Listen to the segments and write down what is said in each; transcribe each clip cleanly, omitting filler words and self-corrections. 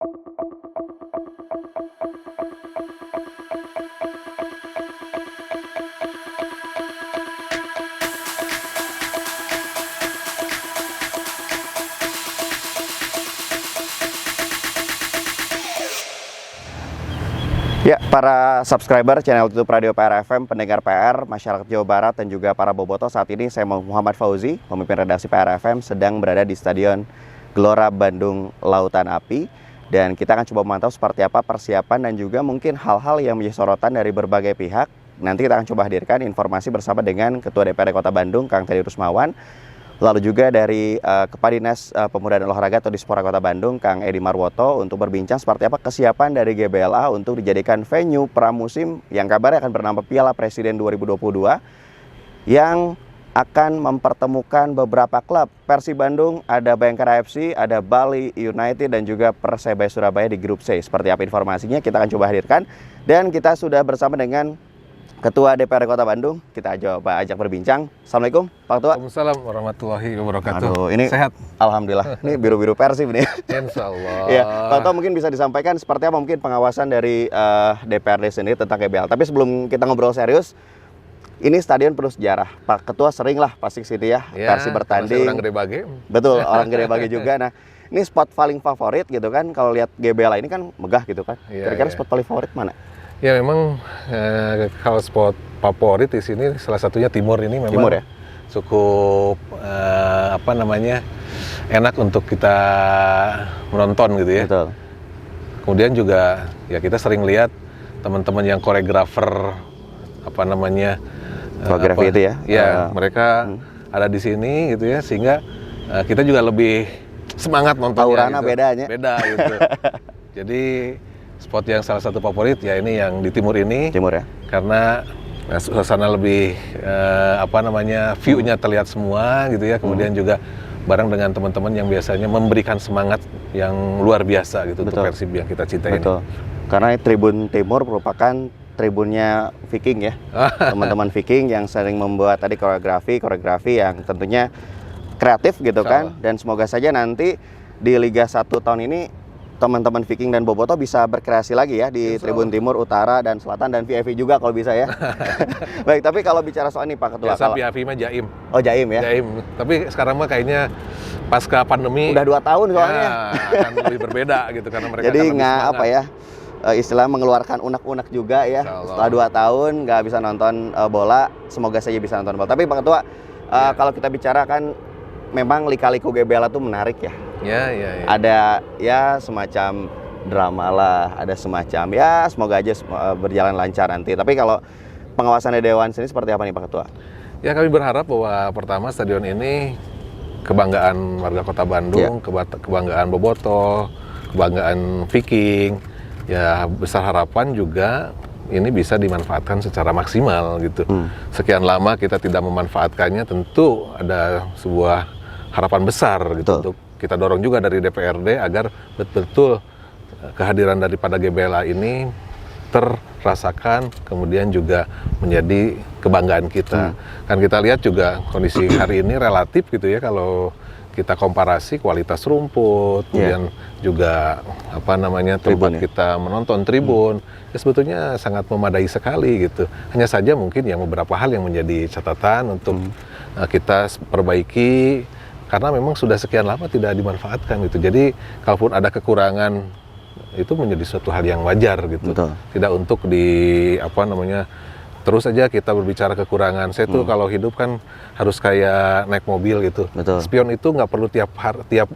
Ya, para subscriber channel YouTube Radio PR FM, pendengar PR, masyarakat Jawa Barat, dan juga para bobotoh, saat ini saya Muhammad Fauzi, pemimpin redaksi PR FM, sedang berada di Stadion Gelora Bandung Lautan Api. Dan kita akan coba memantau seperti apa persiapan dan juga mungkin hal-hal yang menjadi sorotan dari berbagai pihak. Nanti kita akan coba hadirkan informasi bersama dengan Ketua DPRD Kota Bandung, Kang Teddy Rusmawan. Lalu juga dari Kepala Dinas Pemuda dan Olahraga atau Dispora Kota Bandung, Kang Edi Marwoto, untuk berbincang seperti apa kesiapan dari GBLA untuk dijadikan venue pramusim yang kabarnya akan bernama Piala Presiden 2022 yang akan mempertemukan beberapa klub. Persib Bandung, ada Bayangkara FC, ada Bali United, dan juga Persebaya Surabaya di grup C. Seperti apa informasinya kita akan coba hadirkan. Dan kita sudah bersama dengan Ketua DPRD Kota Bandung, kita coba ajak berbincang. Assalamualaikum, Pak Ketua. Waalaikumsalam warahmatullahi wabarakatuh. Aduh, ini sehat? Alhamdulillah, ini biru-biru Persib nih. Insya Allah. Ya, Pak Ketua mungkin bisa disampaikan seperti apa mungkin pengawasan dari DPRD sendiri tentang GBL. Tapi sebelum kita ngobrol serius, ini stadion penuh sejarah. Pak Ketua sering lah pasti kesini ya, Persib bertanding. Orang Gede Bage. Betul, orang Gede Bage juga. Nah, ini spot paling favorit gitu kan, kalau lihat GBL ini kan megah gitu kan. Kira-kira spot paling favorit mana? Ya memang kalau spot favorit di sini salah satunya Timur ini memang Timur, ya? Cukup enak untuk kita menonton gitu ya. Betul. Kemudian juga ya kita sering lihat teman-teman yang koreografer koreografi itu ya. Ya, mereka ada di sini gitu ya, sehingga kita juga lebih semangat nontonnya. Aurana gitu. bedanya. Beda gitu. Jadi spot yang salah satu favorit ya ini yang di timur ini. Timur ya. Karena suasana lebih view-nya terlihat semua gitu ya. Kemudian juga bareng dengan teman-teman yang biasanya memberikan semangat yang luar biasa gitu. Betul. Untuk Persib yang kita cintai. Betul. Karena Tribun Timur merupakan tribunnya Viking ya. Teman-teman Viking yang sering membuat tadi koreografi yang tentunya kreatif gitu kan. Dan semoga saja nanti di Liga 1 tahun ini teman-teman Viking dan bobotoh bisa berkreasi lagi ya di Tribun Timur, Utara, dan Selatan, dan VIP juga kalau bisa ya. Baik, tapi kalau bicara soal ini Pak Ketua. Biasa VIP mah Jaim. Oh, Jaim ya? Jaim. Tapi sekarang mah kayaknya pasca pandemi. Udah 2 tahun soalnya. Ya, akan lebih berbeda gitu karena mereka. Jadi nggak istilah mengeluarkan unek-unek juga ya. Setelah 2 tahun nggak bisa nonton bola, semoga saja bisa nonton bola. Tapi Pak Ketua, kalau kita bicara kan memang lika-liku GBLA itu menarik ya. Ya. Ada ya semacam drama lah, ada semacam ya semoga aja berjalan lancar nanti. Tapi kalau pengawasan dari Dewan sini seperti apa nih Pak Ketua? Ya kami berharap bahwa pertama stadion ini kebanggaan warga Kota Bandung, kebanggaan bobotoh, kebanggaan Viking. Ya besar harapan juga ini bisa dimanfaatkan secara maksimal gitu. Sekian lama kita tidak memanfaatkannya, tentu ada sebuah harapan besar gitu. Untuk kita dorong juga dari DPRD agar betul-betul kehadiran daripada GBLA ini terrasakan, kemudian juga menjadi kebanggaan kita. Kan kita lihat juga kondisi hari ini relatif gitu ya, kalau kita komparasi kualitas rumput, kemudian juga tempat kita menonton tribun, ya sebetulnya sangat memadai sekali gitu. Hanya saja mungkin ya beberapa hal yang menjadi catatan untuk kita perbaiki, karena memang sudah sekian lama tidak dimanfaatkan gitu. Jadi kalaupun ada kekurangan itu menjadi suatu hal yang wajar gitu. Betul. Tidak untuk terus aja kita berbicara kekurangan. Saya tuh kalau hidup kan harus kayak naik mobil gitu. Betul. Spion itu nggak perlu tiap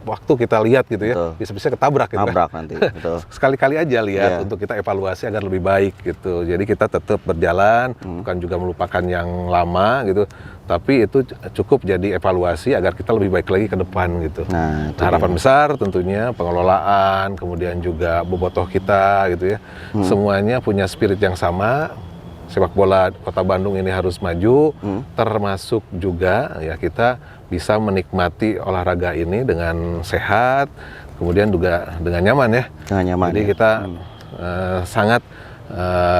waktu kita lihat gitu ya. Bisa-bisa ketabrak gitu. Tabrak nanti. Betul. Sekali-kali aja lihat untuk kita evaluasi agar lebih baik gitu. Jadi kita tetap berjalan, bukan juga melupakan yang lama gitu. Tapi itu cukup jadi evaluasi agar kita lebih baik lagi ke depan gitu. Nah, harapan besar tentunya pengelolaan, kemudian juga bobotoh kita gitu ya. Semuanya punya spirit yang sama. Sepak bola Kota Bandung ini harus maju, termasuk juga ya kita bisa menikmati olahraga ini dengan sehat, kemudian juga dengan nyaman ya. Dengan nyaman. Jadi kita sangat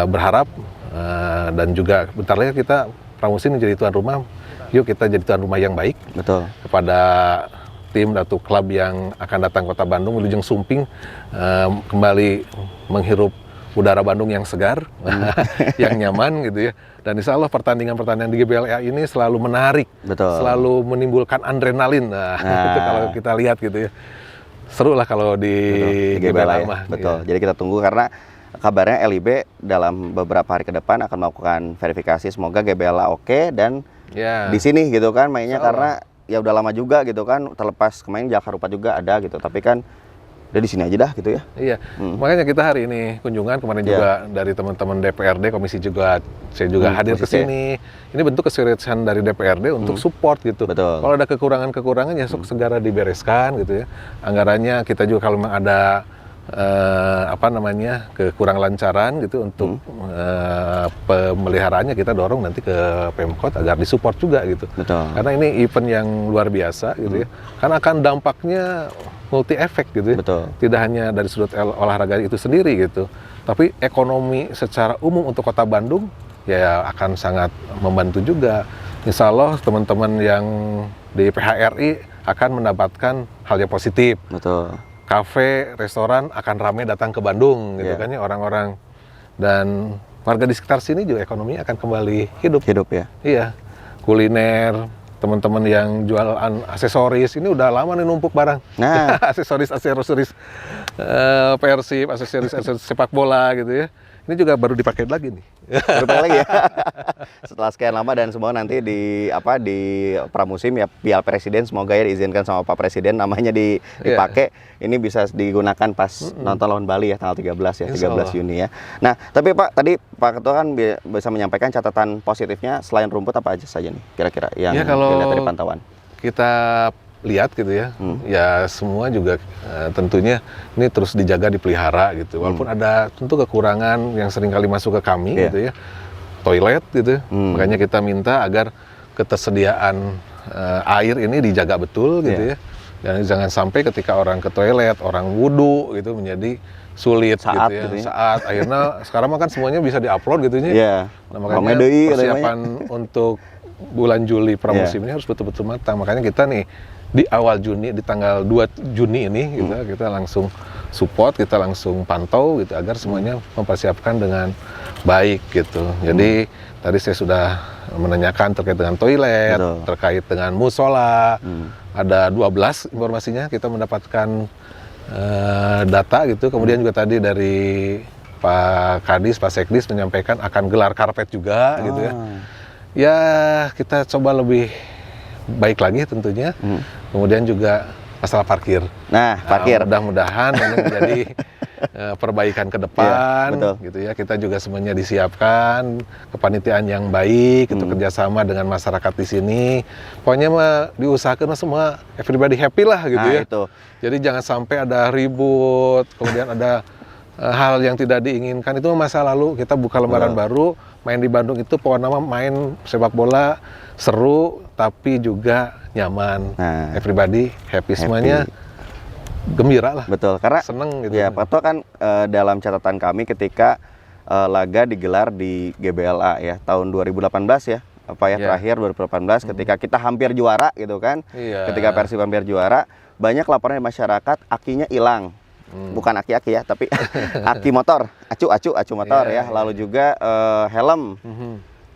berharap dan juga bentar lagi kita pramusim menjadi tuan rumah. Yuk kita jadi tuan rumah yang baik. Betul. Kepada tim atau klub yang akan datang Kota Bandung menuju Sumping kembali menghirup udara Bandung yang segar, yang nyaman gitu ya. Dan insya Allah pertandingan-pertandingan di GBLA ini selalu menarik, selalu menimbulkan adrenalin. Itu kalau kita lihat gitu ya. Seru lah kalau di GBLA ya. Betul. Jadi kita tunggu karena kabarnya LIB dalam beberapa hari ke depan akan melakukan verifikasi. Semoga GBLA oke dan di sini gitu kan mainnya karena ya udah lama juga gitu kan, terlepas kemarin Jakarta juga ada gitu, tapi kan udah di sini aja dah gitu ya. Iya, makanya kita hari ini kunjungan, kemarin juga dari teman-teman DPRD, komisi juga, saya juga hadir ke sini. Ini bentuk keseriusan dari DPRD untuk support gitu. Kalau ada kekurangan-kekurangan ya segera dibereskan gitu ya. Anggarannya kita juga kalau memang ada kekurang lancaran gitu untuk pemeliharaannya kita dorong nanti ke Pemkot agar disupport juga gitu. Karena ini event yang luar biasa gitu ya. Karena akan dampaknya multi efek gitu ya. Tidak hanya dari sudut olahraga itu sendiri gitu, tapi ekonomi secara umum untuk Kota Bandung ya akan sangat membantu juga. Insya Allah teman-teman yang di PHRI akan mendapatkan hal yang positif. Kafe, restoran akan ramai datang ke Bandung gitu kan ya orang-orang, dan warga di sekitar sini juga ekonomi akan kembali hidup ya. Iya, kuliner, teman-teman yang jualan aksesoris ini udah lama nih numpuk barang. aksesoris Persib, aksesoris sepak bola gitu ya. Ini juga baru dipakai lagi nih. Baru dipakai lagi ya. Setelah sekian lama dan semua nanti di pramusim ya Piala Presiden, semoga ya diizinkan sama Pak Presiden namanya dipakai. Ini bisa digunakan pas nonton lawan Bali ya tanggal 13 ya, 13 Juni ya. Nah, tapi Pak tadi Pak Ketua kan bisa menyampaikan catatan positifnya selain rumput apa aja saja nih kira-kira yang dilihat dari pantauan. Kita lihat gitu ya, ya semua juga tentunya ini terus dijaga, dipelihara gitu. Walaupun ada tentu kekurangan yang sering kali masuk ke kami gitu ya, toilet gitu. Makanya kita minta agar ketersediaan air ini dijaga betul gitu ya. Dan jangan sampai ketika orang ke toilet, orang wudhu gitu menjadi sulit saat akhirnya sekarang kan semuanya bisa diupload gitu ya. Nah, makanya persiapan untuk bulan Juli pramusim ini harus betul-betul matang. Makanya kita nih di awal Juni, di tanggal 2 Juni ini kita langsung support, kita langsung pantau gitu agar semuanya mempersiapkan dengan baik gitu. Jadi tadi saya sudah menanyakan terkait dengan toilet, terkait dengan musola. Ada 12 informasinya kita mendapatkan data gitu. Kemudian juga tadi dari Pak Kadis, Pak Sekdis menyampaikan akan gelar karpet juga gitu ya. Ya kita coba lebih baik lagi tentunya. Kemudian juga masalah parkir. Nah, parkir. Mudah-mudahan ini menjadi perbaikan ke depan, gitu ya. Kita juga semuanya disiapkan kepanitiaan yang baik, itu kerjasama dengan masyarakat di sini. Pokoknya mah diusahakan semua everybody happy lah gitu ya. Jadi jangan sampai ada ribut, kemudian ada hal yang tidak diinginkan. Itu masa lalu, kita buka lembaran baru. Main di Bandung itu pokoknya main sepak bola seru tapi juga nyaman. Everybody happy semuanya, gembira lah. Karena seneng gitu. Ya, Pak Ketua kan dalam catatan kami ketika laga digelar di GBLA ya tahun 2018 ya. Terakhir 2018 ketika kita hampir juara gitu kan. Ketika Persib hampir juara, banyak laporan dari masyarakat akinya hilang. Bukan aki-aki ya, tapi aki motor, acu motor ya. Lalu juga helm.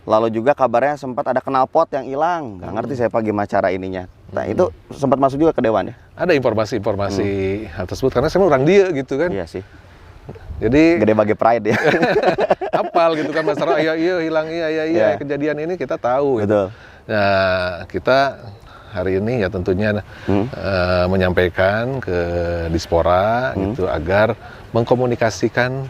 Lalu juga kabarnya sempat ada knalpot yang hilang. Nggak ngerti saya gimana cara ininya. Nah itu sempat masuk juga ke Dewan ya? Ada informasi-informasi hal tersebut, karena saya orang dia gitu kan. Iya sih. Jadi gede bagi pride ya. Apal gitu kan masalah, iya hilang, iya kejadian ini kita tahu. Gitu. Nah kita hari ini ya tentunya menyampaikan ke Dispora gitu agar mengkomunikasikan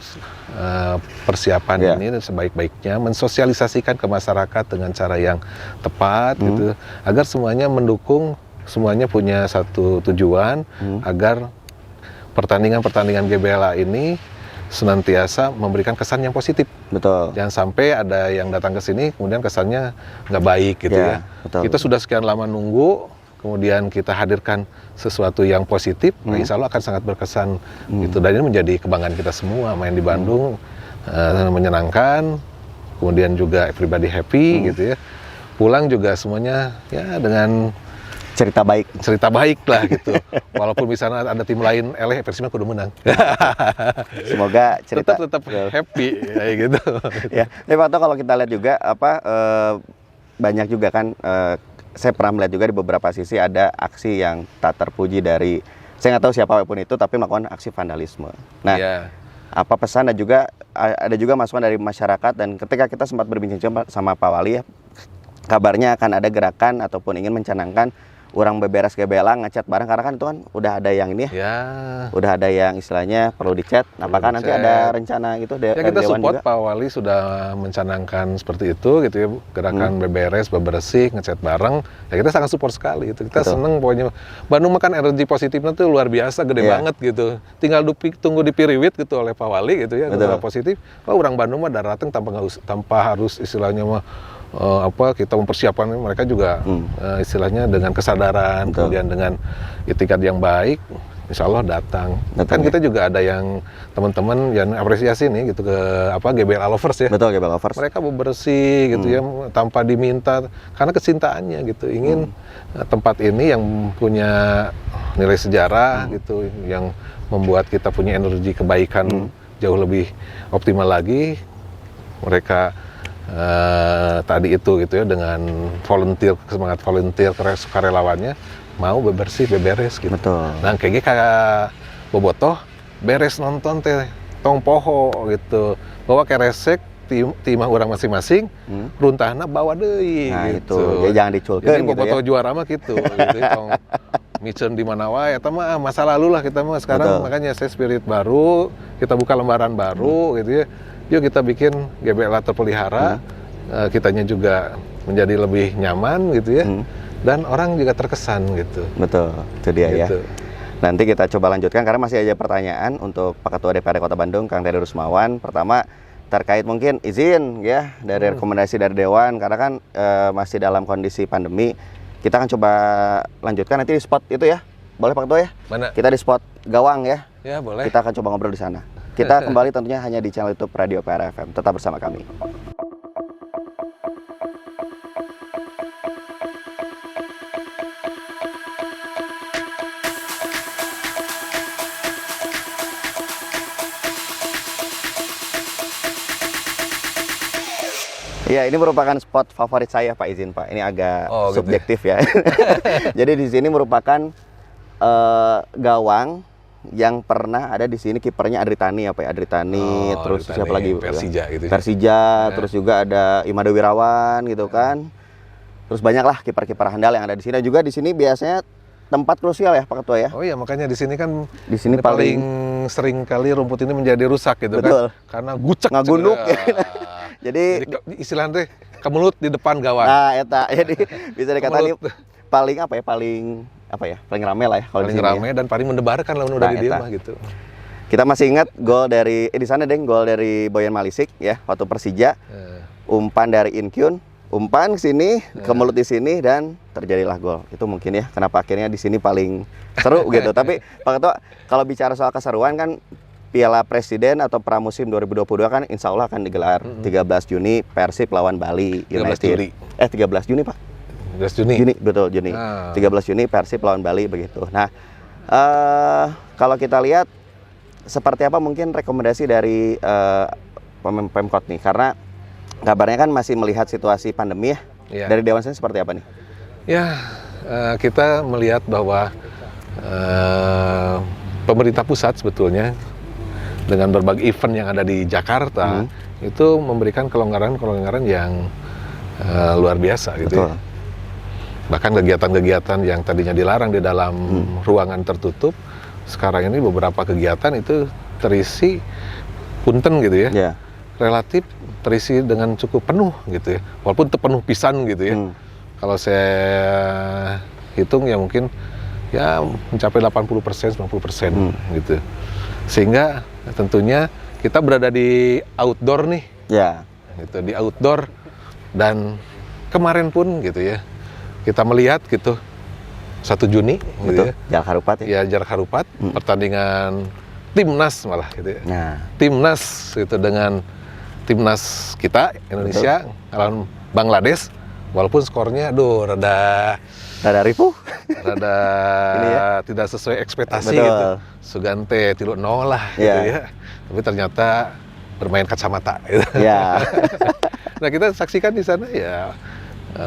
persiapan ini sebaik-baiknya, mensosialisasikan ke masyarakat dengan cara yang tepat gitu, agar semuanya mendukung, semuanya punya satu tujuan agar pertandingan-pertandingan GBLA ini senantiasa memberikan kesan yang positif. Jangan sampai ada yang datang ke sini kemudian kesannya nggak baik gitu ya. Kita sudah sekian lama nunggu, kemudian kita hadirkan sesuatu yang positif, insya Allah akan sangat berkesan gitu. Dan ini menjadi kebanggaan kita semua, main di Bandung menyenangkan, kemudian juga everybody happy gitu ya. Pulang juga semuanya ya dengan cerita baik lah gitu. Walaupun misalnya ada tim lain, Persib kudu menang. Semoga cerita tetap happy kayak gitu. Ya, tapi Pak Toto, kalau kita lihat juga banyak juga kan saya pernah melihat juga di beberapa sisi ada aksi yang tak terpuji dari saya nggak tahu siapapun itu tapi melakukan aksi vandalisme. Nah, apa pesan dan juga ada juga masukan dari masyarakat, dan ketika kita sempat berbincang sama Pak Wali ya, kabarnya akan ada gerakan ataupun ingin mencanangkan orang beberes GBLA ngecat bareng, karena kan itu kan udah ada yang ini ya. Udah ada yang istilahnya perlu dicat. Apakah nanti ada rencana gitu ya, kita support juga? Pak Wali sudah mencanangkan seperti itu gitu ya, gerakan beberes, bebersih, ngecat bareng. Ya kita sangat support sekali gitu. Kita seneng pokoknya. Bandung makan energi positifnya tuh luar biasa, gede banget gitu. Tinggal tunggu dipiriwit gitu oleh Pak Wali gitu ya, positif. Kalau orang Bandung mah datang tanpa harus istilahnya mah kita mempersiapkan, mereka juga istilahnya dengan kesadaran, kemudian dengan itikat yang baik, insya Allah datang. Kan kita juga ada yang teman-teman yang apresiasi nih gitu ke GBLA Lovers ya. Betul, GBLA Lovers. Mereka bersih gitu ya, tanpa diminta, karena kecintaannya gitu, ingin tempat ini yang punya nilai sejarah gitu, yang membuat kita punya energi kebaikan jauh lebih optimal lagi. Mereka tadi itu gitu ya, dengan semangat volunteer sukarelawannya mau bebersih beberes gitu. Betul. Nah kayak bobotoh beres nonton teh tong poho gitu, bawa keresek timah orang masing-masing, runtahna bawa deui. Nah gitu. Itu ya, jangan diculkeun gitu. Jadi bobotoh ya. juara mah gitu ya, tong micen di mana wae, eta mah masa lalu lah kita mah sekarang. Makanya saya spirit baru, kita buka lembaran baru gitu ya. Yuk kita bikin GBLA terpelihara, kitanya juga menjadi lebih nyaman gitu ya, dan orang juga terkesan gitu. Betul, itu dia gitu. Ya. Nanti kita coba lanjutkan karena masih ada pertanyaan untuk Pak Ketua DPRD Kota Bandung, Kang Terry Rusmawan. Pertama terkait mungkin izin ya dari rekomendasi dari Dewan, karena kan masih dalam kondisi pandemi. Kita akan coba lanjutkan nanti di spot itu ya, boleh Pak Ketua ya? Mana? Kita di spot Gawang ya. Ya boleh. Kita akan coba ngobrol di sana. Kita kembali tentunya hanya di channel YouTube Radio PR FM. Tetap bersama kami. Ya, ini merupakan spot favorit saya, Pak, izin Pak. Ini agak subjektif gitu ya. Jadi di sini merupakan gawang yang pernah ada di sini, kipernya Adritani apa ya, Adritani, terus Adritani, siapa lagi? Persija gitu. Persija, terus juga ada Imada Wirawan gitu kan. Terus banyaklah kiper-kiper handal yang ada di sini. Juga di sini biasanya tempat krusial ya Pak Ketua ya. Oh iya, makanya di sini kan di sini paling sering kali rumput ini menjadi rusak gitu. Betul. Kan. Karena gucek ngagunduk. Jadi istilahnya kemelut di depan gawang. Nah, eta jadi bisa dikatakan paling rame lah ya kalau di sini. Paling rame ya. Dan paling mendebarkan lah udah di dia mah gitu. Kita masih ingat gol dari di sana gol dari Boyan Malisik ya waktu Persija. Umpan dari Inkyun, umpan ke sini, kemelut di sini dan terjadilah gol. Itu mungkin ya kenapa akhirnya di sini paling seru gitu. Tapi Pak Ketua, kalau bicara soal keseruan kan Piala Presiden atau pramusim 2022 kan insya Allah akan digelar 13 Juni Persib lawan Bali United. 13 Juni Pak. 13 Juni. Betul, Juni. 13 Juni Persib lawan Bali begitu. Nah, kalau kita lihat seperti apa mungkin rekomendasi dari Pemkot nih, karena kabarnya kan masih melihat situasi pandemi ya. Dari Dewan sendiri seperti apa nih? Ya, kita melihat bahwa pemerintah pusat sebetulnya dengan berbagai event yang ada di Jakarta itu memberikan kelonggaran yang luar biasa gitu. Betul. Ya. Bahkan kegiatan-kegiatan yang tadinya dilarang di dalam ruangan tertutup, sekarang ini beberapa kegiatan itu terisi punten gitu ya. Yeah. Relatif terisi dengan cukup penuh gitu ya. Walaupun penuh pisan gitu ya. Kalau saya hitung ya mungkin ya mencapai 80%, 90% gitu. Sehingga tentunya kita berada di outdoor nih. Ya. Yeah. Gitu, di outdoor, dan kemarin pun gitu ya. Kita melihat gitu 1 Juni gitu ya. Jarak harupat ya. Ya, jarak harupat, pertandingan timnas malah gitu ya. Nah. Timnas gitu dengan timnas kita Indonesia lawan Bangladesh Walaupun skornya, aduh, rada ripuh. rada Ini ya? tidak sesuai ekspektasi Betul. gitu. Sugante 3-0 lah gitu Iya. ya. Tapi ternyata bermain kacamata gitu. Ya. Nah, kita saksikan di sana ya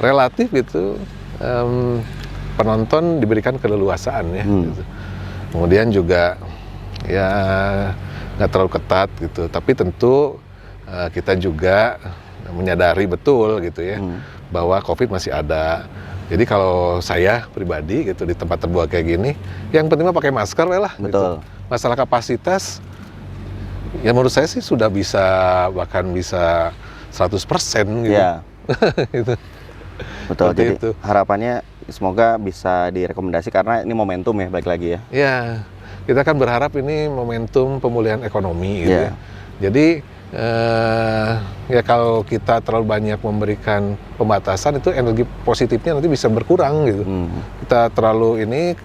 relatif gitu, penonton diberikan keleluasaan ya. Gitu. Kemudian juga ya nggak terlalu ketat gitu, tapi tentu kita juga menyadari betul gitu ya bahwa COVID masih ada. Jadi kalau saya pribadi gitu di tempat terbuka kayak gini, yang penting mah pakai masker lah. Betul. Gitu. Masalah kapasitas, ya menurut saya sih sudah bisa, bahkan bisa 100% gitu. Ya. Gitu. Betul. Seperti Jadi itu. harapannya semoga bisa direkomendasi karena ini momentum ya, balik lagi ya. Ya, kita kan berharap ini momentum pemulihan ekonomi gitu Iya. ya. Jadi ya kalau kita terlalu banyak memberikan pembatasan, itu energi positifnya nanti bisa berkurang gitu. Kita terlalu ini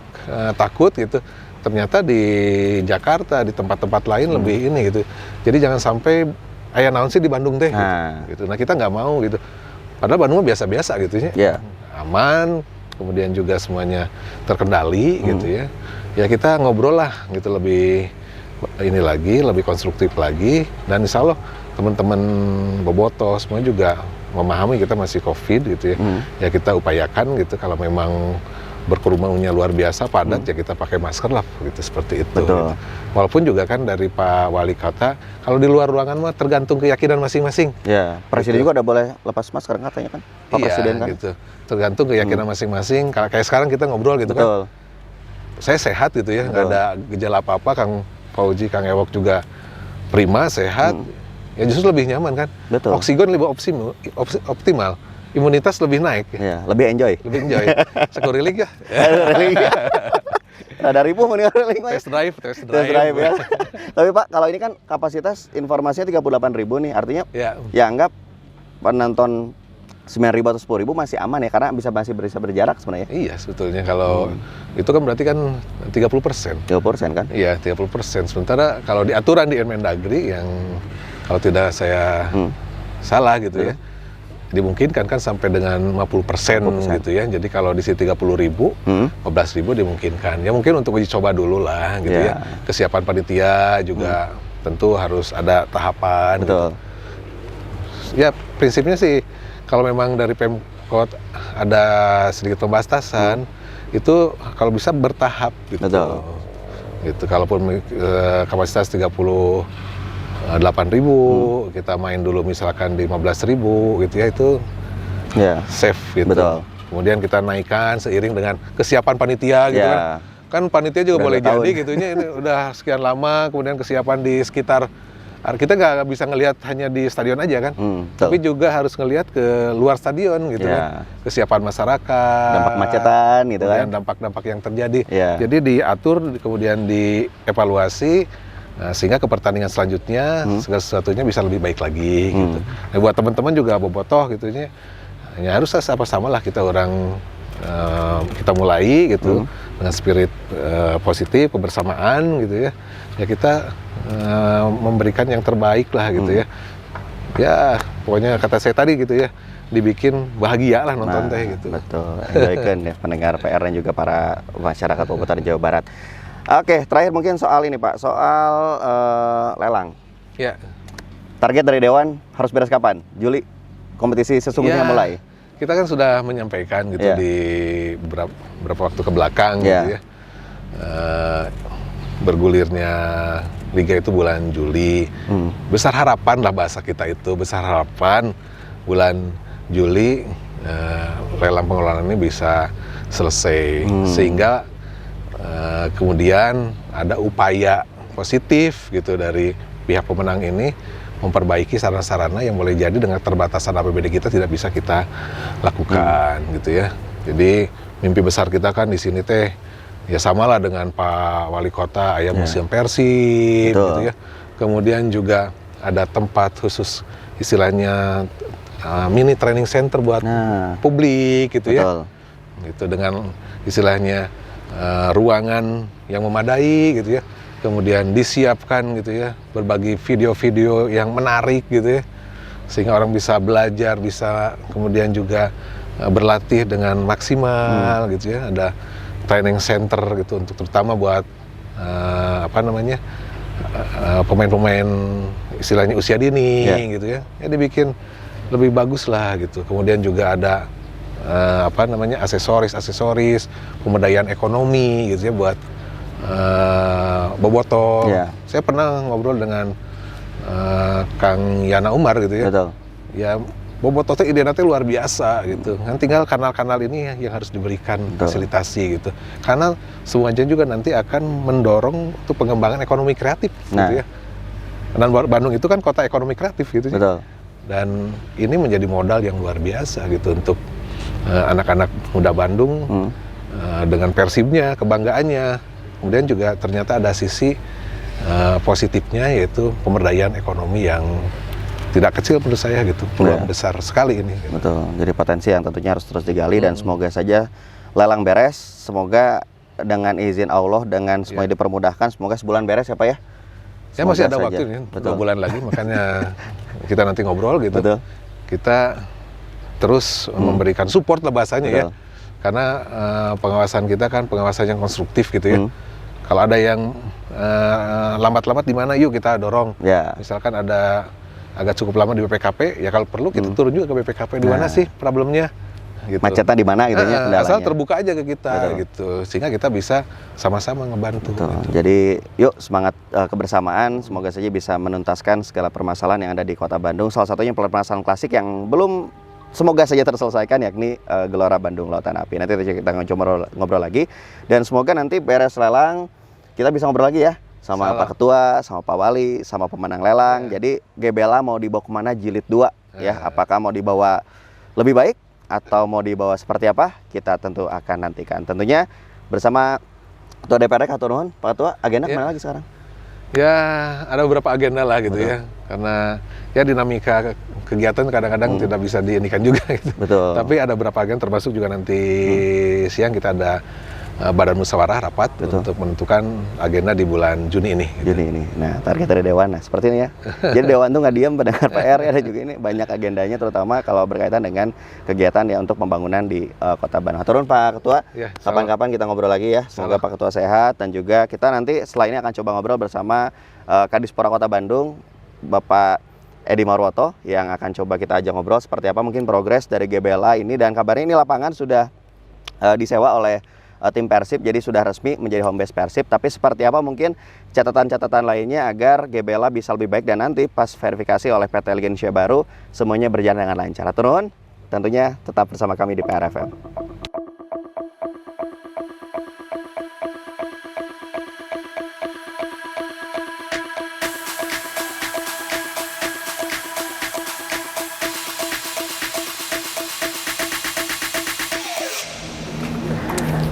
takut gitu. Ternyata di Jakarta, di tempat-tempat lain lebih ini gitu. Jadi jangan sampai aya naon sih di Bandung teh gitu. Nah, kita nggak mau gitu. Padahal Bandung mah biasa-biasa gitu ya. Iya. Aman, kemudian juga semuanya terkendali gitu ya. Ya kita ngobrol lah gitu, lebih ini lagi, lebih konstruktif lagi, dan insya Allah teman-teman Bobotoh semua juga memahami kita masih COVID gitu ya. Ya kita upayakan gitu, kalau memang berkerumunnya luar biasa padat ya kita pakai masker lah gitu, seperti itu. Betul. Gitu. Walaupun juga kan dari Pak Wali Kota, kalau di luar ruangan mah tergantung keyakinan masing-masing. Ya, presiden juga udah boleh lepas masker katanya kan? Pak Iya, Presiden kan? gitu. Tergantung keyakinan masing-masing. Kayak sekarang kita ngobrol gitu Betul. kan. Saya sehat gitu ya, nggak ada gejala apa-apa. Kang Fauzi, Kang Ewok juga prima, sehat. Ya justru lebih nyaman kan. Betul. Oksigen lebih optimal. Imunitas lebih naik. Ya, lebih enjoy. Lebih enjoy. Sekuriling ya. Rada ribuh mendingan railing Mas. Test drive. Test drive ya. Tapi Pak, kalau ini kan kapasitas informasinya 38.000 nih, artinya Ya. ya anggap penonton 9.000 atau 10.000 masih aman ya, karena masih bisa berjarak sebenarnya. Iya, sebetulnya kalau itu kan berarti kan 30%. 30% kan? Iya, 30%. Sementara kalau di aturan di Inmendagri yang kalau tidak saya salah gitu ya, dimungkinkan kan sampai dengan 50% gitu ya. Jadi kalau di sini 30.000, 15.000 dimungkinkan. Ya mungkin untuk uji coba dulu lah gitu ya. Kesiapan panitia juga tentu harus ada tahapan. Betul. Gitu. Ya prinsipnya sih kalau memang dari Pemkot ada sedikit pembatasan, itu kalau bisa bertahap gitu. Betul. Gitu. Kalaupun kapasitas 38.000, kita main dulu misalkan di 15.000 gitu ya, itu safe gitu. Betul. Kemudian kita naikkan seiring dengan kesiapan panitia gitu kan. Kan panitia juga boleh jadi gitu ya, ini udah sekian lama, kemudian kesiapan di sekitar, kita nggak bisa ngelihat hanya di stadion aja kan, tapi juga harus ngelihat ke luar stadion gitu kan. Kesiapan masyarakat, dampak macetan gitu kan, dampak-dampak yang terjadi. Jadi diatur, kemudian dievaluasi, sehingga ke pertandingan selanjutnya segala sesuatunya bisa lebih baik lagi gitu. Nah, buat teman-teman juga Bobotoh gitu ya harus sama-sama lah kita orang kita mulai gitu dengan spirit positif, kebersamaan gitu ya. Ya kita memberikan yang terbaik lah gitu ya. Ya pokoknya kata saya tadi gitu ya, dibikin bahagia lah nonton teh gitu. Betul, enjoykan ya pendengar PR dan juga para masyarakat Bobotoh dan Jawa Barat. Oke, terakhir mungkin soal ini Pak, soal lelang. Ya. Target dari Dewan harus beres kapan? Juli kompetisi sesungguhnya mulai. Kita kan sudah menyampaikan gitu di beberapa waktu ke belakang gitu ya. Bergulirnya Liga itu bulan Juli. Besar harapan lah bahasa kita itu, besar harapan bulan Juli lelang pengelolaan ini bisa selesai. Sehingga kemudian ada upaya positif gitu dari pihak pemenang ini memperbaiki sarana-sarana yang boleh jadi dengan keterbatasan APBD kita tidak bisa kita lakukan gitu ya. Jadi mimpi besar kita kan di sini teh ya samalah dengan Pak Wali Kota, aya Museum Persib gitu ya. Kemudian juga ada tempat khusus istilahnya mini training center buat publik gitu ya. Gitu dengan istilahnya ruangan yang memadai gitu ya. Kemudian disiapkan gitu ya berbagai video-video yang menarik gitu ya, sehingga orang bisa belajar, bisa kemudian juga berlatih dengan maksimal gitu ya. Ada training center gitu untuk terutama buat pemain-pemain istilahnya usia dini gitu ya. Ya dibikin lebih bagus lah gitu. Kemudian juga ada aksesoris pemberdayaan ekonomi gitu ya buat bobotoh. Saya pernah ngobrol dengan Kang Yana Umar gitu ya. Betul. Ya bobotoh itu ide nanti luar biasa gitu. Kan tinggal kanal-kanal ini yang harus diberikan fasilitasi gitu. Karena semuanya juga nanti akan mendorong untuk pengembangan ekonomi kreatif gitu ya. Dan Bandung itu kan kota ekonomi kreatif gitu ya. Dan ini menjadi modal yang luar biasa gitu untuk anak-anak muda Bandung dengan persibnya, kebanggaannya. Kemudian juga ternyata ada sisi positifnya yaitu pemberdayaan ekonomi yang tidak kecil menurut saya gitu, peluang besar sekali ini. Gitu. Betul, jadi potensi yang tentunya harus terus digali dan semoga saja lelang beres, semoga dengan izin Allah, dengan semuanya dipermudahkan, semoga sebulan beres ya Pak ya? Ya masih ada waktu nih, 2 bulan lagi, makanya kita nanti ngobrol gitu. Kita terus memberikan support lah bahasanya ya, karena pengawasan kita kan pengawasan yang konstruktif gitu ya. Kalau ada yang lambat-lambat di mana, yuk kita dorong. Misalkan ada agak cukup lama di BPKP, ya kalau perlu kita turun juga ke BPKP di mana sih problemnya. Gitu. Macetnya di mana gitu ya kendalanya. Asal terbuka aja ke kita gitu, sehingga kita bisa sama-sama ngebantu. Gitu. Jadi yuk semangat kebersamaan, semoga saja bisa menuntaskan segala permasalahan yang ada di Kota Bandung. Salah satunya permasalahan klasik yang belum semoga saja terselesaikan, yakni Gelora Bandung Lautan Api. Nanti kita ngobrol lagi, dan semoga nanti beres lelang kita bisa ngobrol lagi ya sama Pak Ketua, sama Pak Wali, sama pemenang lelang. Jadi GBLA mau dibawa kemana jilid 2 ya? Apakah mau dibawa lebih baik atau mau dibawa seperti apa? Kita tentu akan nantikan. Tentunya bersama Ketua DPR Kak Nuhun, Pak Ketua, agenda kemana lagi sekarang? Ya ada beberapa agenda lah gitu ya, karena ya dinamika kegiatan kadang-kadang tidak bisa diinikan juga gitu. Tapi ada beberapa agenda, termasuk juga nanti siang kita ada Badan Musyawarah rapat untuk menentukan agenda di bulan Juni ini. Gitu. Juni ini. Nah, target dari Dewan, nah seperti ini ya. Jadi Dewan tuh nggak diam pendengar PR ya, juga ini banyak agendanya, terutama kalau berkaitan dengan kegiatan ya untuk pembangunan di Kota Bandung. Turun Pak Ketua, kapan-kapan kita ngobrol lagi ya. Semoga Pak Ketua sehat, dan juga kita nanti setelah ini akan coba ngobrol bersama Kadispora Kota Bandung, Bapak Edi Marwoto, yang akan coba kita ajak ngobrol seperti apa mungkin progres dari GBLA ini, dan kabarnya ini lapangan sudah disewa oleh tim Persib, jadi sudah resmi menjadi home base Persib. Tapi seperti apa mungkin catatan-catatan lainnya agar GBLA bisa lebih baik, dan nanti pas verifikasi oleh PT Liga Indonesia Baru semuanya berjalan dengan lancar. Turun, tentunya tetap bersama kami di PRFM.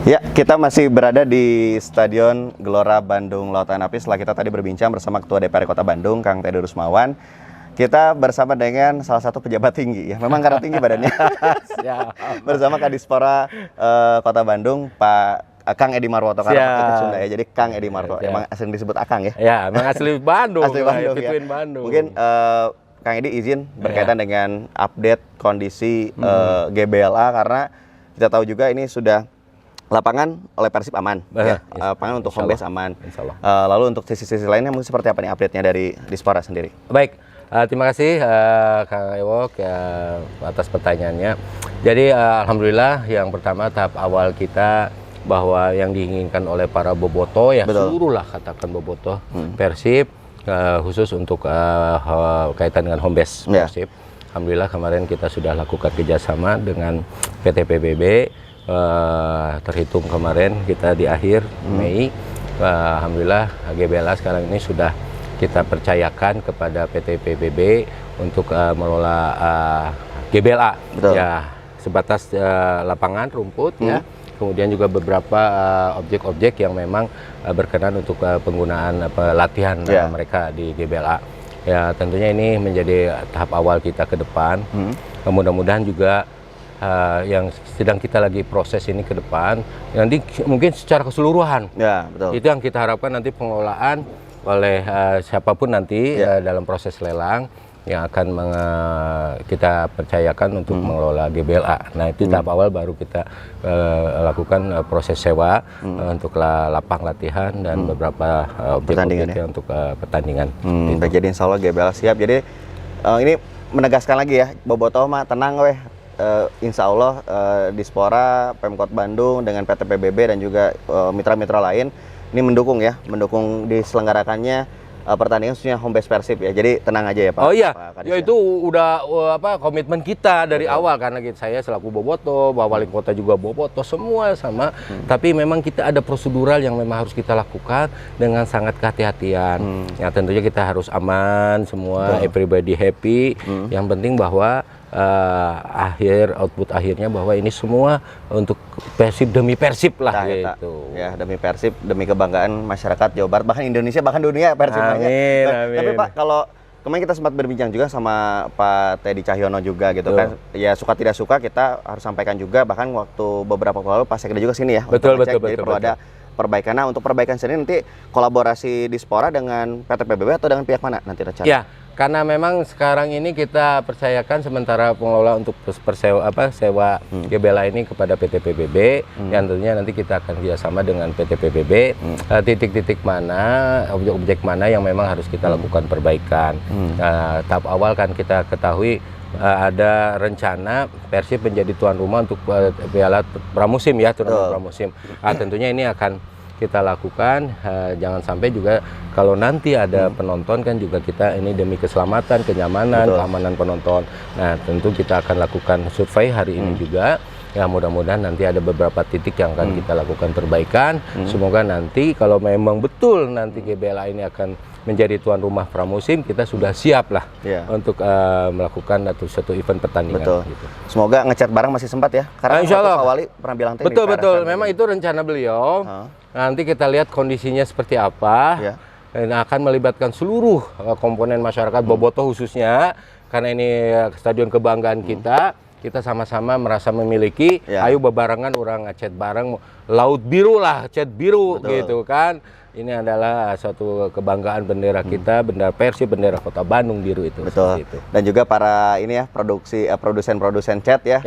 Ya, kita masih berada di Stadion Gelora Bandung Lautan Api. Setelah kita tadi berbincang bersama Ketua DPR Kota Bandung, Kang Teddy Rusmawan, kita bersama dengan salah satu pejabat tinggi, ya memang karena tinggi badannya, bersama Kadispora Kota Bandung, Pak Kang Edi Marwoto, karena Sunda ya, jadi Kang Edi Marwoto, emang asli disebut Akang ya? Ya, emang asli Bandung, asli Bandung ya. Bandung. Mungkin Kang Edi izin berkaitan dengan update kondisi GBLA, karena kita tahu juga ini sudah lapangan oleh Persib aman, lapangan untuk home base aman. Lalu untuk sisi-sisi lainnya mungkin seperti apa nih update-nya dari Dispora sendiri? Baik, terima kasih Kang Ewok atas pertanyaannya. Jadi alhamdulillah, yang pertama tahap awal kita bahwa yang diinginkan oleh para bobotoh ya, seluruh lah katakan bobotoh Persib, khusus untuk kaitan dengan home base Persib. Alhamdulillah kemarin kita sudah lakukan kerjasama dengan PT PBB. Terhitung kemarin kita di akhir Mei, alhamdulillah GBLA sekarang ini sudah kita percayakan kepada PT PBB untuk mengelola GBLA. Ya, sebatas lapangan rumput ya, kemudian juga beberapa objek-objek yang memang berkenan untuk penggunaan latihan mereka di GBLA. Ya, tentunya ini menjadi tahap awal kita ke depan. Mudah-mudahan juga yang sedang kita lagi proses ini ke depan, nanti mungkin secara keseluruhan. Ya, betul. Itu yang kita harapkan nanti pengelolaan oleh siapapun nanti dalam proses lelang. yang akan kita percayakan untuk mengelola GBLA. Nah itu tahap awal baru kita lakukan proses sewa untuk lapang latihan dan beberapa Pertandingan objek untuk pertandingan. Baik, jadi insya Allah GBLA siap. Jadi ini menegaskan lagi ya, Bobotoh mah tenang weh. Insya Allah Dispora, Pemkot Bandung dengan PT PBB dan juga mitra-mitra lain ini mendukung diselenggarakannya pertandingan khususnya home base Persib ya. Jadi tenang aja ya Pak. Oh iya, Pak ya itu udah komitmen kita dari awal karena saya selaku Bobotoh, Pak Wali Kota juga Bobotoh, semua sama. Tapi memang kita ada prosedural yang memang harus kita lakukan dengan sangat kehati-hatian. Ya tentunya kita harus aman semua, everybody happy. Yang penting bahwa output akhirnya bahwa ini semua untuk Persib demi Persib lah gitu. Ya, demi Persib, demi kebanggaan masyarakat Jawa Barat, bahkan Indonesia, bahkan dunia Persib. Amin. Tapi Pak, kalau kemarin kita sempat berbincang juga sama Pak Teddy Cahyono juga gitu kan. Ya suka tidak suka kita harus sampaikan juga, bahkan waktu beberapa waktu lalu Pak Sekda juga sini ya. Betul. Jadi perlu ada perbaikan. Nah, untuk perbaikan sendiri nanti kolaborasi Dispora dengan PT PBB atau dengan pihak mana nanti rencana? Ya, karena memang sekarang ini kita percayakan sementara pengelola untuk sewa GBLA ini kepada PT PBB, yang tentunya nanti kita akan kerjasama dengan PT PBB, titik-titik mana, objek-objek mana yang memang harus kita lakukan perbaikan. Tahap awal kan kita ketahui ada rencana Persib menjadi tuan rumah untuk piala pramusim ya, turnamen pramusim. Tentunya ini akan kita lakukan, jangan sampai juga kalau nanti ada penonton kan juga kita ini demi keselamatan, kenyamanan, keamanan penonton. Nah tentu kita akan lakukan survei hari ini juga. Ya mudah-mudahan nanti ada beberapa titik yang akan kita lakukan perbaikan. Semoga nanti kalau memang betul nanti GBLA ini akan menjadi tuan rumah pramusim, kita sudah siap lah untuk melakukan satu event pertandingan. Betul. Gitu. Semoga ngecat bareng masih sempat ya. Karena Insya Allah. Pak Wali pernah bilang tadi. Betul. Memang itu rencana beliau. Nanti kita lihat kondisinya seperti apa. Dan akan melibatkan seluruh komponen masyarakat Bobotoh khususnya, karena ini stadion kebanggaan kita. Kita sama-sama merasa memiliki, ayo bebarengan orang ngecat bareng, laut biru lah, cat biru gitu kan. Ini adalah suatu kebanggaan bendera kita, bendera Persib, bendera Kota Bandung biru itu. Betul. Itu. Dan juga para ini ya produsen cat ya.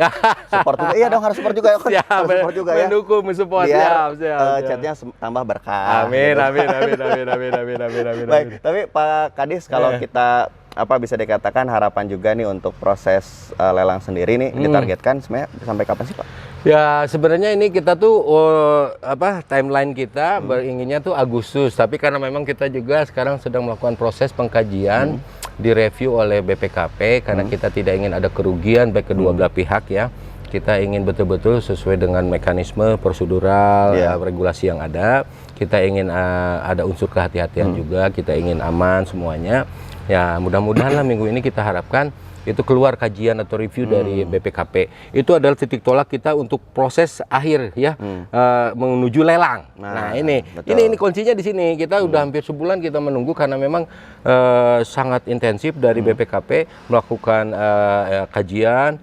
Support juga. Iya dong, harus support juga ya. Siap, support juga ya. mendukung, mensupport. Biar siap. catnya tambah berkah. Amin, gitu. amin. Baik, tapi Pak Kadis kalau kita bisa dikatakan harapan juga nih untuk proses lelang sendiri nih ditargetkan sebenarnya sampai kapan sih Pak? Ya sebenarnya ini kita tuh timeline kita beringinnya tuh Agustus, tapi karena memang kita juga sekarang sedang melakukan proses pengkajian direview oleh BPKP karena kita tidak ingin ada kerugian baik kedua belah pihak ya. Kita ingin betul-betul sesuai dengan mekanisme prosedural regulasi yang ada. Kita ingin ada unsur kehati-hatian juga, kita ingin aman semuanya. Ya mudah-mudahan lah minggu ini kita harapkan itu keluar kajian atau review dari BPKP. Itu adalah titik tolak kita untuk proses akhir ya menuju lelang. Nah ini kuncinya di sini. Kita udah hampir sebulan kita menunggu karena memang sangat intensif dari BPKP melakukan kajian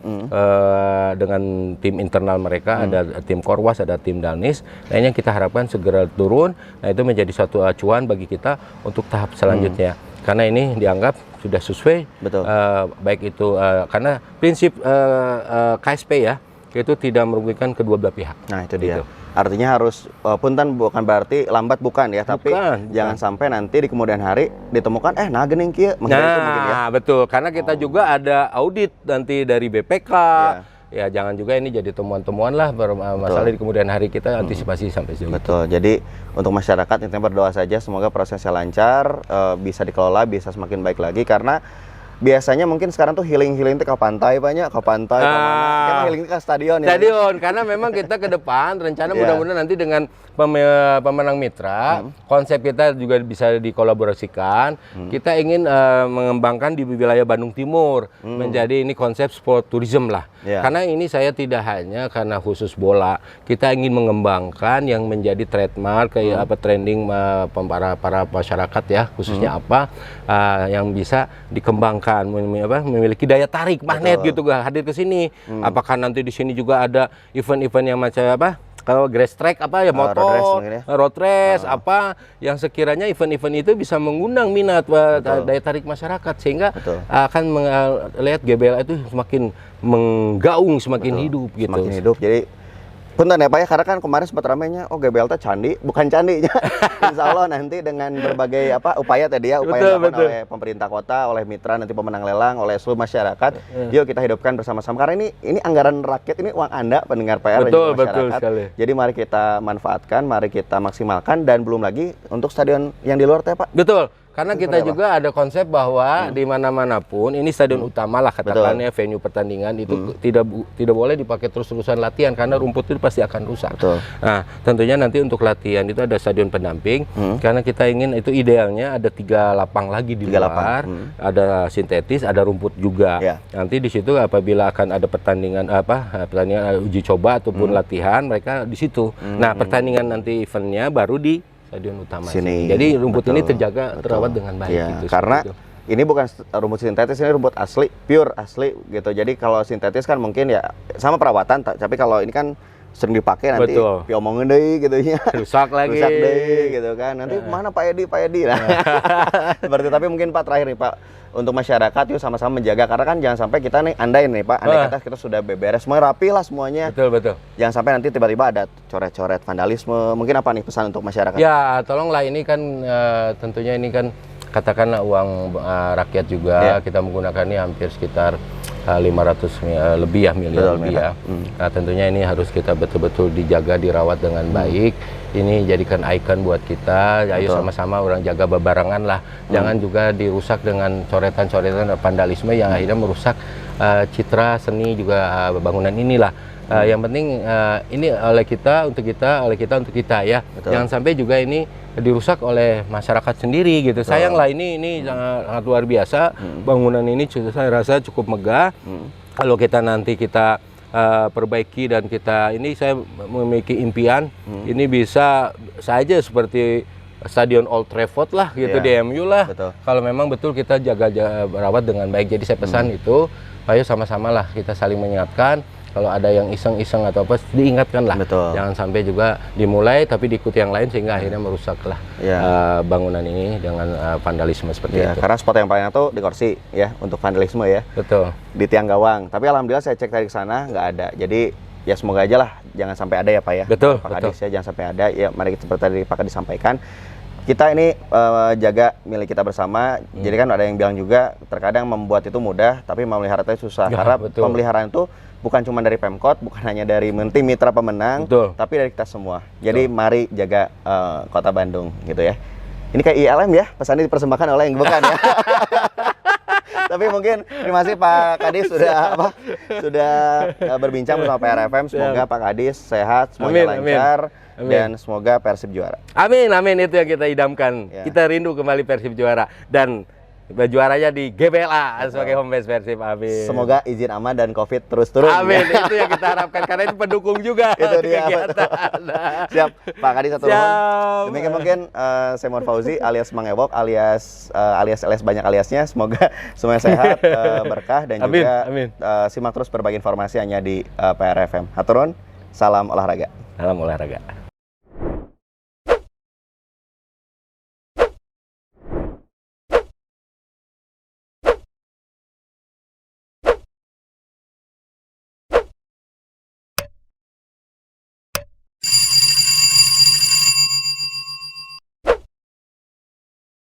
dengan tim internal mereka, ada tim Korwas, ada tim Dalnis. Nah ini yang kita harapkan segera turun. Nah itu menjadi suatu acuan bagi kita untuk tahap selanjutnya. Karena ini dianggap sudah sesuai, baik itu karena prinsip KSP ya, itu tidak merugikan kedua belah pihak. Nah itu dia. Gitu. Artinya harus punten bukan berarti lambat bukan ya, tapi jangan sampai nanti di kemudian hari ditemukan gening kieu. Nah betul, karena kita juga ada audit nanti dari BPK. Ya jangan juga ini jadi temuan-temuan lah masalah di kemudian hari, kita antisipasi sampai sejauh itu. Jadi untuk masyarakat intinya berdoa saja semoga prosesnya lancar, bisa dikelola, bisa semakin baik lagi karena biasanya mungkin sekarang tuh healing itu ke pantai banyak, ke pantai ke mana. Kita healing ke stadion ya. Stadion karena memang kita ke depan rencana mudah-mudahan nanti dengan pemenang mitra, konsep kita juga bisa dikolaborasikan. Kita ingin mengembangkan di wilayah Bandung Timur menjadi ini konsep sport tourism lah. Karena ini saya tidak hanya karena khusus bola, kita ingin mengembangkan yang menjadi trademark kayak trending para masyarakat ya, khususnya yang bisa dikembangkan, memiliki daya tarik magnet gitu hadir ke sini. Apakah nanti di sini juga ada event-event yang macam kalau grass track apa ya road race motor, mungkin ya. road race apa yang sekiranya event-event itu bisa mengundang minat daya tarik masyarakat sehingga Betul. akan melihat GBLA itu semakin menggaung, semakin hidup gitu. Semakin hidup. Jadi punten ya Pak ya, karena kan kemarin sempat ramainya, oh GBL teh candi, bukan candinya. Insya Allah nanti dengan berbagai upaya tadi ya, upaya dilakukan oleh pemerintah kota, oleh mitra nanti pemenang lelang, oleh seluruh masyarakat, yuk kita hidupkan bersama-sama. Karena ini anggaran rakyat, ini uang Anda pendengar PR dan juga masyarakat. Betul sekali. Jadi mari kita manfaatkan, mari kita maksimalkan, dan belum lagi untuk stadion yang di luar teh Pak. Betul. Karena Itu kita seperti juga ada konsep bahwa di mana-mana pun ini stadion utama lah katakannya venue pertandingan itu tidak boleh dipakai terus-terusan latihan karena rumput itu pasti akan rusak. Betul. Nah, tentunya nanti untuk latihan itu ada stadion pendamping karena kita ingin itu idealnya ada 3 lapang lagi di luar, ada sintetis, ada rumput juga. Ya. Nanti di situ apabila akan ada pertandingan uji coba ataupun latihan mereka di situ. Nah, pertandingan nanti eventnya baru di stadion utama Sini. Jadi rumput ini terjaga, terawat dengan baik Ya, gitu. karena ini bukan rumput sintetis, ini rumput asli, pure asli gitu. Jadi kalau sintetis kan mungkin ya sama perawatan, tapi kalau ini kan sering dipakai nanti piomongin deh gitu ya. Rusak lagi. Rusak deh gitu kan. Nanti mana Pak Edi lah. Seperti tapi mungkin Pak terakhir nih Pak, untuk masyarakat yuk sama-sama menjaga karena kan jangan sampai kita nih andai Pak, andai kata kita sudah beberes semuanya rapi lah semuanya. Betul. Jangan sampai nanti tiba-tiba ada coret-coret vandalisme. Mungkin apa nih pesan untuk masyarakat? Ya, tolonglah ini kan tentunya ini kan katakanlah uang rakyat juga kita menggunakannya hampir sekitar 500 lebih ya miliar lebih ya. Nah, tentunya ini harus kita betul-betul dijaga, dirawat dengan baik. Ini jadikan ikon buat kita. Ayo sama-sama orang jaga bebarengan lah. Jangan juga dirusak dengan coretan-coretan vandalisme yang akhirnya merusak citra seni juga bangunan inilah. Yang penting ini oleh kita untuk kita ya. Jangan sampai juga ini dirusak oleh masyarakat sendiri gitu. Sayanglah ini sangat luar biasa. Bangunan ini saya rasa cukup megah. Kalau kita nanti perbaiki dan ini saya memiliki impian ini bisa saja seperti Stadion Old Trafford lah gitu di MU lah. Kalau memang betul kita jaga rawat dengan baik. Jadi saya pesan itu, ayo sama-sama lah kita saling mengingatkan. Kalau ada yang iseng-iseng atau apa, diingatkan lah. Jangan sampai juga dimulai tapi diikuti yang lain sehingga akhirnya merusaklah bangunan ini dengan vandalisme seperti itu. Karena spot yang paling itu di Korsi ya untuk vandalisme ya. Betul. Di tiang gawang. Tapi alhamdulillah saya cek tadi ke sana nggak ada. Jadi ya semoga aja lah jangan sampai ada ya Pak ya. Betul. Pak Kadis ya jangan sampai ada. Ya mari kita seperti tadi Pak Kadis sampaikan. Kita ini jaga milik kita bersama. Jadi kan ada yang bilang juga terkadang membuat itu mudah, tapi memelihara itu susah. Karena pemeliharaan itu bukan cuma dari Pemkot, bukan hanya dari mitra pemenang, tapi dari kita semua. Jadi mari jaga Kota Bandung gitu ya. Ini kayak ILM ya, pesannya dipersembahkan oleh yang bukan ya. Tapi mungkin terima kasih Pak Kadis sudah berbincang bersama PRFM. Semoga Pak Kadis sehat, semuanya lancar. Dan semoga Persib juara. Amin, itu yang kita idamkan. Kita rindu kembali Persib juara dan juaranya di GBLA sebagai home base Persib. Amin. Semoga izin aman dan COVID terus turun. Amin, itu yang kita harapkan karena itu pendukung juga. Itu dia. Siap, Pak Kadis satu nuhun. Demikian mungkin saya Muhammad Fauzi alias Mang Ewok alias banyak aliasnya. Semoga semuanya sehat, berkah dan juga simak terus berbagai informasi hanya di PRFM. Hatur nuhun, salam olahraga. Salam olahraga.